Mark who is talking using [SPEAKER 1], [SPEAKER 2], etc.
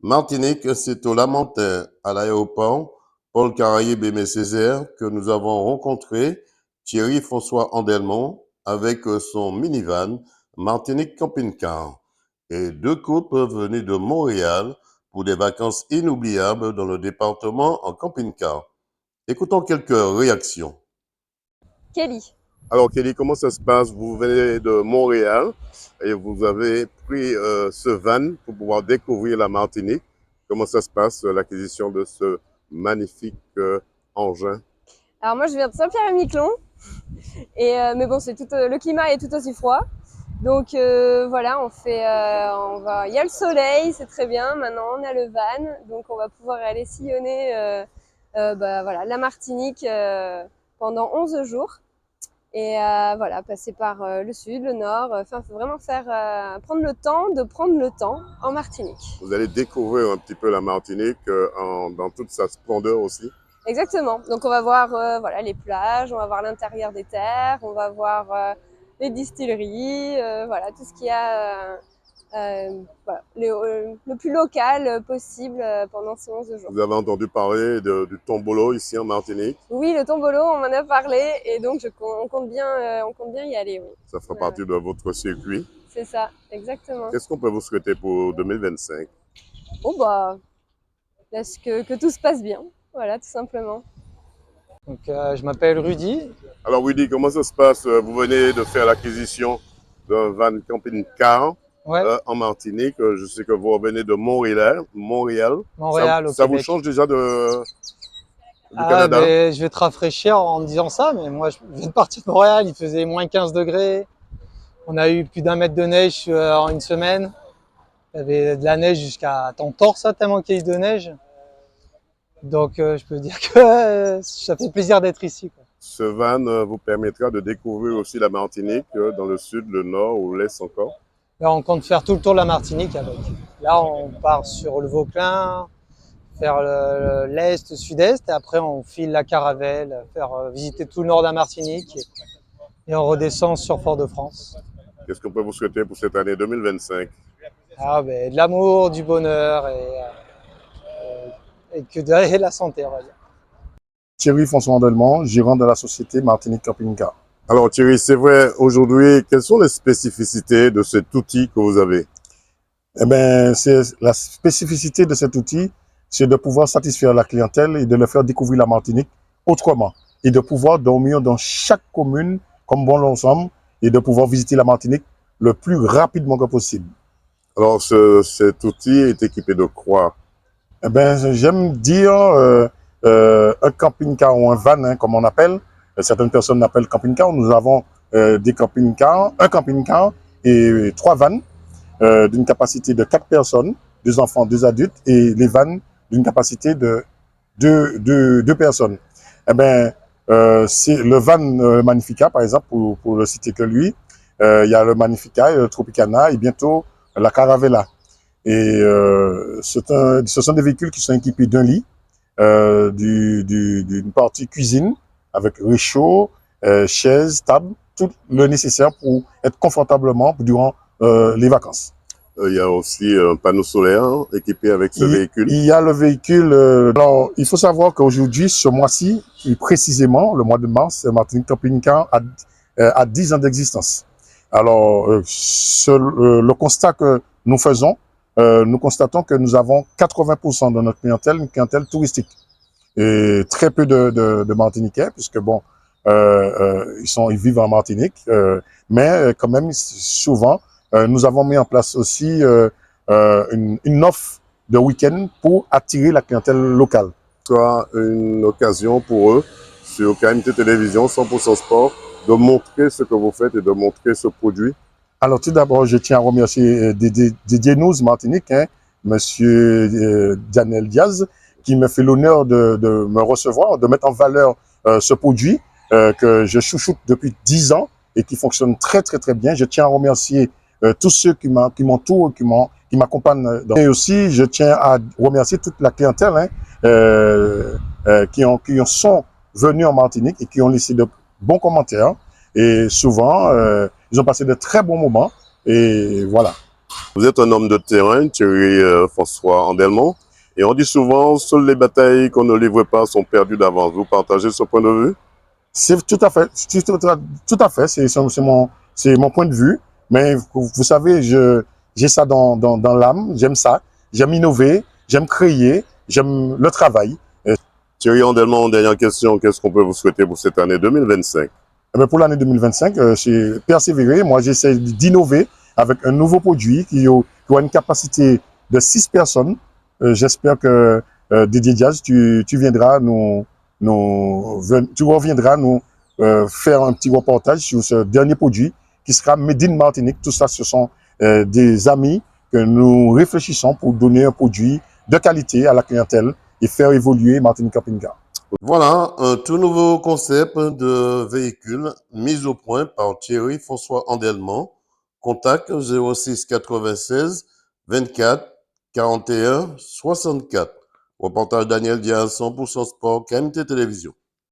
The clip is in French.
[SPEAKER 1] Martinique, c'est au Lamentin, à l'aéroport Paul Caraïbe-Aimé Césaire, que nous avons rencontré Thierry-François Andelmont avec son minivan Martinique Camping Car et deux couples venus de Montréal pour des vacances inoubliables dans le département en camping-car. Écoutons quelques réactions.
[SPEAKER 2] Kelly.
[SPEAKER 1] Alors Kelly, comment ça se passe? Vous venez de Montréal et vous avez pris ce van pour pouvoir découvrir la Martinique. Comment ça se passe, l'acquisition de ce magnifique engin?
[SPEAKER 2] Alors moi je viens de Saint-Pierre-et-Miquelon, mais bon le climat est tout aussi froid. Donc voilà, il y a le soleil, c'est très bien. Maintenant on a le van, donc on va pouvoir aller sillonner voilà, la Martinique pendant 11 jours. Et voilà, passer par le sud, le nord, enfin faut vraiment prendre le temps de prendre le temps en Martinique.
[SPEAKER 1] Vous allez découvrir un petit peu la Martinique dans toute sa splendeur aussi.
[SPEAKER 2] Exactement. Donc on va voir voilà, les plages, on va voir l'intérieur des terres, on va voir les distilleries, voilà, tout ce qu'il y a voilà, le plus local possible pendant ces 11 jours.
[SPEAKER 1] Vous avez entendu parler du tombolo ici en Martinique?
[SPEAKER 2] Oui, le tombolo, on m'en a parlé et donc on compte bien y aller. Oui.
[SPEAKER 1] Ça fera partie de votre circuit.
[SPEAKER 2] C'est ça, exactement.
[SPEAKER 1] Qu'est-ce qu'on peut vous souhaiter pour 2025?
[SPEAKER 2] Oh bah, que tout se passe bien, voilà, tout simplement.
[SPEAKER 3] Donc, je m'appelle Rudy.
[SPEAKER 1] Alors Willy, comment ça se passe? Vous venez de faire l'acquisition d'un van camping-car
[SPEAKER 3] Ouais,
[SPEAKER 1] en Martinique. Je sais que vous revenez de Montréal.
[SPEAKER 3] Montréal, au
[SPEAKER 1] Ça vous
[SPEAKER 3] Québec.
[SPEAKER 1] change déjà du
[SPEAKER 3] Ah,
[SPEAKER 1] Canada?
[SPEAKER 3] ben, je vais te rafraîchir en disant ça, mais moi, je viens de partir de Montréal, il faisait moins 15 degrés. On a eu plus d'un mètre de neige en une semaine. Il y avait de la neige jusqu'à ton torse, ça, tellement qu'il y a eu de neige. Donc, je peux dire que ça fait plaisir d'être ici, quoi.
[SPEAKER 1] Ce van vous permettra de découvrir aussi la Martinique dans le sud, le nord ou l'est encore.
[SPEAKER 3] Là, on compte faire tout le tour de la Martinique avec. Là, on part sur le Vauclin, faire l'est, sud-est, et après on file la Caravelle, faire visiter tout le nord de la Martinique, et on redescend sur Fort-de-France.
[SPEAKER 1] Qu'est-ce qu'on peut vous souhaiter pour cette année 2025?
[SPEAKER 3] Ah, ben, de l'amour, du bonheur et et la santé, on va dire.
[SPEAKER 4] Thierry-François Andelmont, gérant de la société Martinique Camping Car.
[SPEAKER 1] Alors Thierry, c'est vrai, aujourd'hui, quelles sont les spécificités de cet outil que vous avez?
[SPEAKER 4] Eh bien, la spécificité de cet outil, c'est de pouvoir satisfaire la clientèle et de leur faire découvrir la Martinique autrement. Et de pouvoir dormir dans chaque commune comme bon l'ensemble et de pouvoir visiter la Martinique le plus rapidement que possible.
[SPEAKER 1] Alors cet outil est équipé de quoi?
[SPEAKER 4] Eh bien, j'aime dire un camping-car ou un van, hein, comme on appelle. Certaines personnes l'appellent camping-car. Nous avons des camping-cars, un camping-car et 3 vannes d'une capacité de 4 personnes, 2 enfants, 2 adultes, et les vannes d'une capacité de 2 personnes. Eh bien, c'est le van Magnifica, par exemple, pour le citer que lui. Il y a le Magnifica, le Tropicana et bientôt la Caravella. Et ce sont des véhicules qui sont équipés d'un lit, d'une partie cuisine avec réchaud, chaises, table, tout le nécessaire pour être confortablement durant les vacances.
[SPEAKER 1] Il y a aussi un panneau solaire équipé avec ce véhicule.
[SPEAKER 4] Il y a le véhicule. Alors, il faut savoir qu'aujourd'hui, ce mois-ci, précisément, le mois de mars, Martinique Camping Car a 10 ans d'existence. Alors, le constat que nous faisons, nous constatons que nous avons 80% de notre clientèle, une clientèle touristique. Et très peu de Martiniquais, puisque bon, ils vivent en Martinique, mais quand même, souvent, nous avons mis en place aussi une offre de week-end pour attirer la clientèle locale.
[SPEAKER 1] Ce sera une occasion pour eux, sur KMT Télévision 100% Sport, de montrer ce que vous faites et de montrer ce produit.
[SPEAKER 4] Alors tout d'abord, je tiens à remercier Didier News Martinique, hein, monsieur Daniel Diaz, qui me fait l'honneur de me recevoir, de mettre en valeur ce produit que je chouchoute depuis 10 ans et qui fonctionne très très très bien. Je tiens à remercier tous ceux qui m'entourent, qui m'accompagnent. Et aussi, je tiens à remercier toute la clientèle hein, qui sont venus en Martinique et qui ont laissé de bons commentaires. Et souvent, ils ont passé de très bons moments. Et voilà.
[SPEAKER 1] Vous êtes un homme de terrain, Thierry François Andelmont, et on dit souvent, seules les batailles qu'on ne livre pas sont perdues d'avance. Vous partagez ce point de vue?
[SPEAKER 4] C'est tout à fait, tout à fait, c'est mon point de vue. Mais vous savez, j'ai ça dans l'âme, j'aime ça, j'aime innover, j'aime créer, j'aime le travail.
[SPEAKER 1] Thierry Andelmont, dernière question, qu'est-ce qu'on peut vous souhaiter pour cette année 2025?
[SPEAKER 4] Eh bien, pour l'année 2025, j'ai persévéré. Moi, j'essaie d'innover avec un nouveau produit qui a une capacité de 6 personnes. J'espère que Didier Diaz, tu viendras tu reviendras nous faire un petit reportage sur ce dernier produit qui sera Made in Martinique. Tout ça, ce sont des amis que nous réfléchissons pour donner un produit de qualité à la clientèle et faire évoluer Martinique Camping Car.
[SPEAKER 1] Voilà un tout nouveau concept de véhicule mis au point par Thierry François Andelmont. Contact 06 96 24 41 64. Reportage Daniel Diaz, 100% Sport, KMT Télévision.